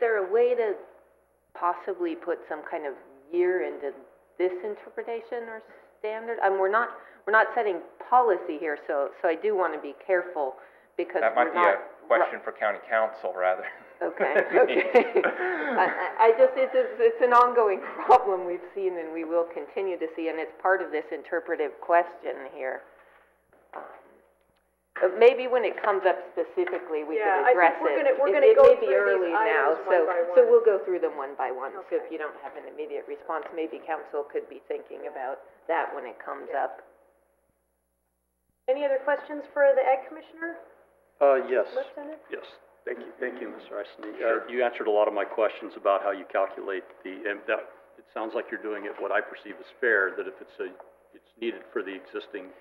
there a way to possibly put some kind of year into this interpretation or standard? We're not setting policy here, so I do want to be careful, because that might be a question for county council rather. Okay. It's an ongoing problem we've seen and we will continue to see, and it's part of this interpretive question here. Maybe when it comes up specifically, we can address it. It may be early now, so we'll go through them one by one. Okay. So if you don't have an immediate response, maybe council could be thinking about that when it comes up. Any other questions for the Ag Commissioner? Yes. Lieutenant? Yes. Thank you, Mr. Iceny. You answered a lot of my questions about how you calculate and that it sounds like you're doing it what I perceive as fair, that if it's needed for the existing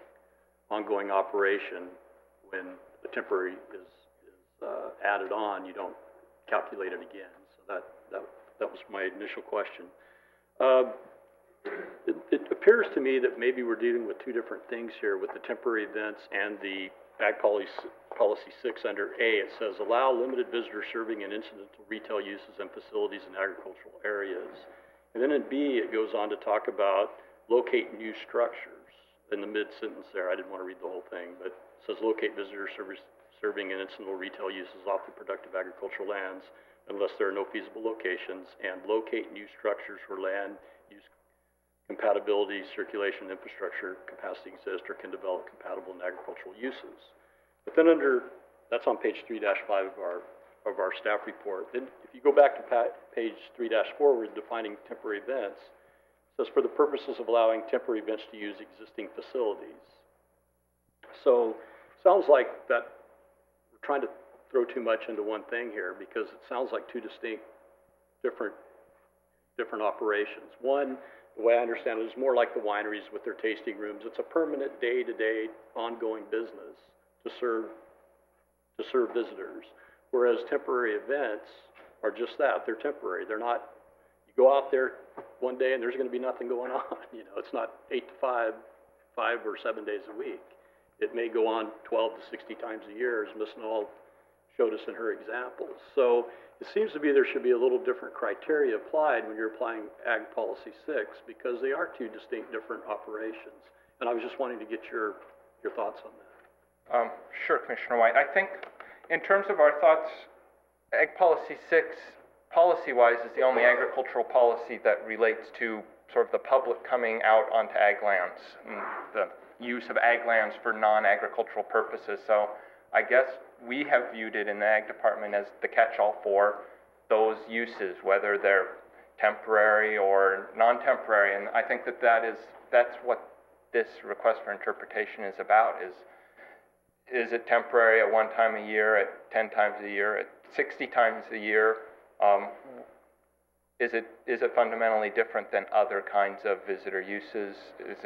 ongoing operation, when the temporary is added on, you don't calculate it again. So that was my initial question. It appears to me that maybe we're dealing with two different things here with the temporary events and the Ag Policy 6 under A. It says allow limited visitor serving and incidental retail uses and facilities in agricultural areas. And then in B, it goes on to talk about locate new structures in the mid-sentence there. I didn't want to read the whole thing, but it says locate visitor serving and incidental retail uses off the productive agricultural lands unless there are no feasible locations, and locate new structures where land use compatibility, circulation, infrastructure capacity exists or can develop compatible in agricultural uses. But then that's on page 3-5 of our staff report. Then if you go back to page 3-4, we're defining temporary events. It says for the purposes of allowing temporary events to use existing facilities. So sounds like that we're trying to throw too much into one thing here, because it sounds like two distinct different operations. One, the way I understand it, is more like the wineries with their tasting rooms. It's a permanent day-to-day ongoing business to serve visitors. Whereas temporary events are just that, they're temporary. They're not, you go out there one day and there's gonna be nothing going on. You know, it's not 8 to 5 or 7 days a week. It may go on 12 to 60 times a year, as Ms. Knoll showed us in her examples. So it seems to be there should be a little different criteria applied when you're applying Ag Policy 6, because they are two distinct different operations. And I was just wanting to get your thoughts on that. Sure, Commissioner White. I think in terms of our thoughts, Ag Policy 6, policy-wise, is the only agricultural policy that relates to sort of the public coming out onto ag lands, and the use of ag lands for non-agricultural purposes. So I guess we have viewed it in the Ag Department as the catch-all for those uses, whether they're temporary or non-temporary. And I think that's what this request for interpretation is about, is it temporary at 1 time a year, at 10 times a year, at 60 times a year? Is it fundamentally different than other kinds of visitor uses? Is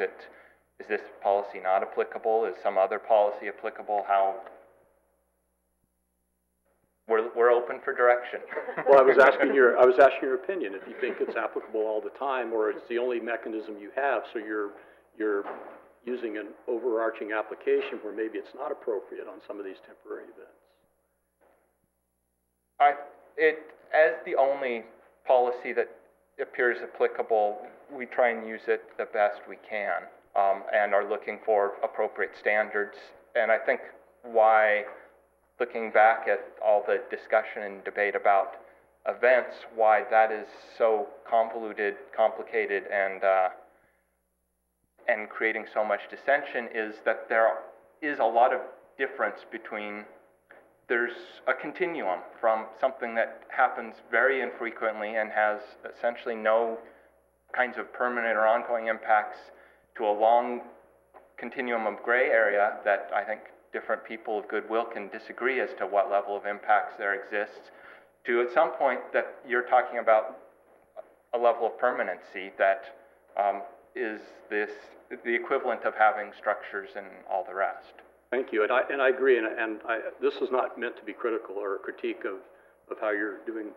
this policy not applicable? Is some other policy applicable? How? We're open for direction. Well, I was asking your opinion, if you think it's applicable all the time, or it's the only mechanism you have, so you're using an overarching application where maybe it's not appropriate on some of these temporary events. As the only policy that appears applicable, we try and use it the best we can, and are looking for appropriate standards. And I think why, looking back at all the discussion and debate about events, why that is so convoluted, complicated, and creating so much dissension is that there is a lot of difference between, there's a continuum from something that happens very infrequently and has essentially no kinds of permanent or ongoing impacts to a long continuum of gray area that I think different people of goodwill can disagree as to what level of impacts there exists, to at some point that you're talking about a level of permanency that is the equivalent of having structures and all the rest. Thank you, and I agree, and this is not meant to be critical or a critique of how you're doing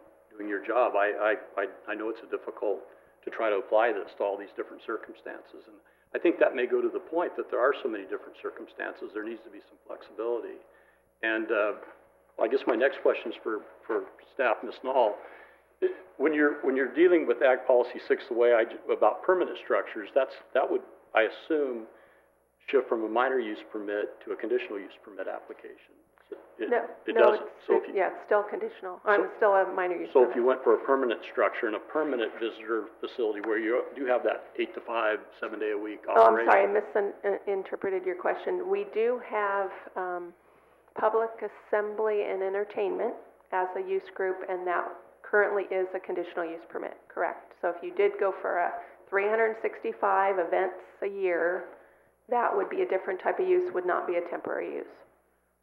your job. I know it's difficult to try to apply this to all these different circumstances, and I think that may go to the point that there are so many different circumstances, there needs to be some flexibility. And I guess my next question is for staff, Ms. Knoll. When you're dealing with Ag Policy 6, the way about permanent structures, that would, I assume, shift from a minor use permit to a conditional use permit application. It doesn't. It's still conditional. It's still a minor use So permit. if you went for a permanent structure and a permanent visitor facility where you do have that 8 to 5, 7-day-a-week operation. Oh, I'm sorry, I misinterpreted your question. We do have public assembly and entertainment as a use group, and that currently is a conditional use permit, correct? So if you did go for a 365 events a year, that would be a different type of use, would not be a temporary use.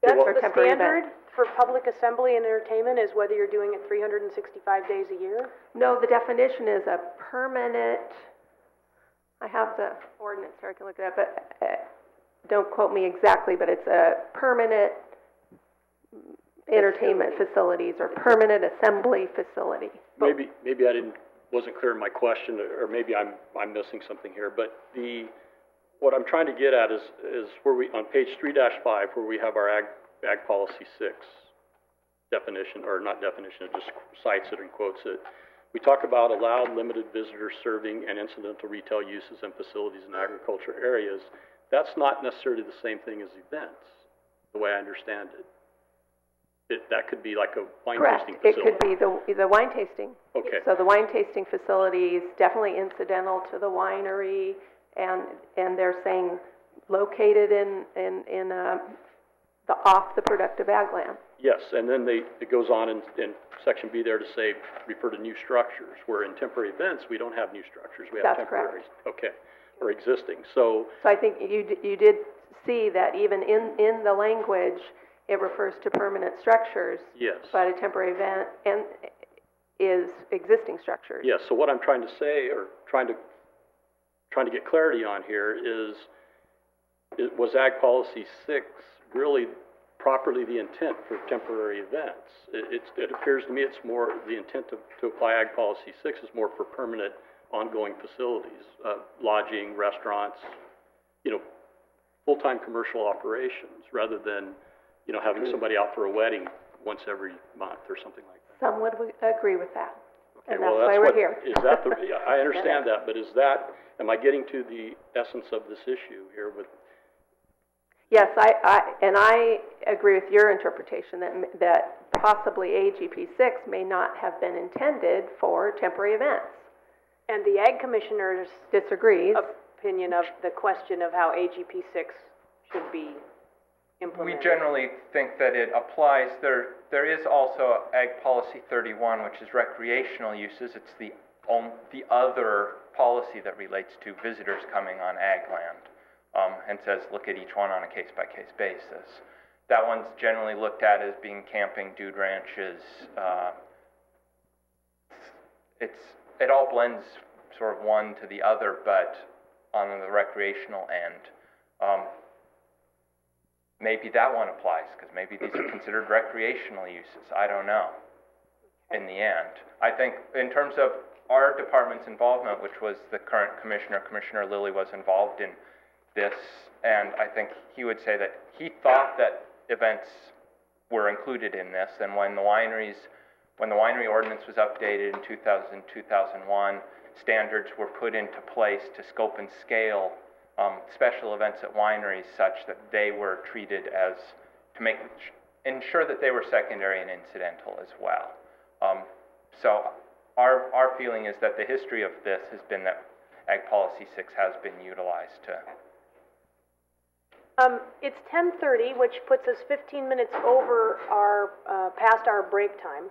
That's the standard for public assembly and entertainment, is whether you're doing it 365 days a year? No, the definition is a permanent, I have the ordinance here, I can look it up, but don't quote me exactly, but it's a permanent entertainment facilities or permanent assembly facility. Maybe wasn't clear in my question, or maybe I'm missing something here, but what I'm trying to get at is where we, on page 3-5, where we have our Ag Policy 6 definition, or not definition, it just cites it and quotes it. We talk about allowed limited visitor serving and incidental retail uses and facilities in agriculture areas. That's not necessarily the same thing as events, the way I understand it. That could be like a wine tasting facility. Correct. It could be the wine tasting. Okay. So the wine tasting facility is definitely incidental to the winery, and they're saying located in the off the productive ag land. Yes, and then it goes on in section B there to say refer to new structures, where in temporary events we don't have new structures, we have temporary. Okay, or existing. So I think you did see that even in the language it refers to permanent structures. Yes. But a temporary event and is existing structures. Yes. So what I'm trying to say, or trying to get clarity on here, is was Ag Policy 6 really properly the intent for temporary events? It appears to me it's more the intent to apply Ag Policy 6 is more for permanent, ongoing facilities, lodging, restaurants, full-time commercial operations, rather than having somebody out for a wedding once every month or something like that. Some would agree with that. Okay, and that's why we're here. Is that I understand that, but am I getting to the essence of this issue here with? Yes, I agree with your interpretation that possibly AGP 6 may not have been intended for temporary events. And the Ag Commissioner's disagrees. Opinion of the question of how AGP 6 should be implemented. We generally think that it applies. There is also Ag Policy 31, which is recreational uses. It's the other policy that relates to visitors coming on ag land, and says look at each one on a case-by-case basis. That one's generally looked at as being camping, dude ranches. It all blends sort of one to the other, but on the recreational end. Maybe that one applies, because maybe these are considered recreational uses. I don't know, in the end. I think in terms of our department's involvement, which was the current commissioner, Commissioner Lilly was involved in this, and I think he would say that he thought that events were included in this, and when the winery ordinance was updated in 2000, 2001, standards were put into place to scope and scale special events at wineries such that they were treated as, to ensure that they were secondary and incidental as well. So our feeling is that the history of this has been that Ag Policy 6 has been utilized to... It's 10:30, which puts us 15 minutes over past our break time.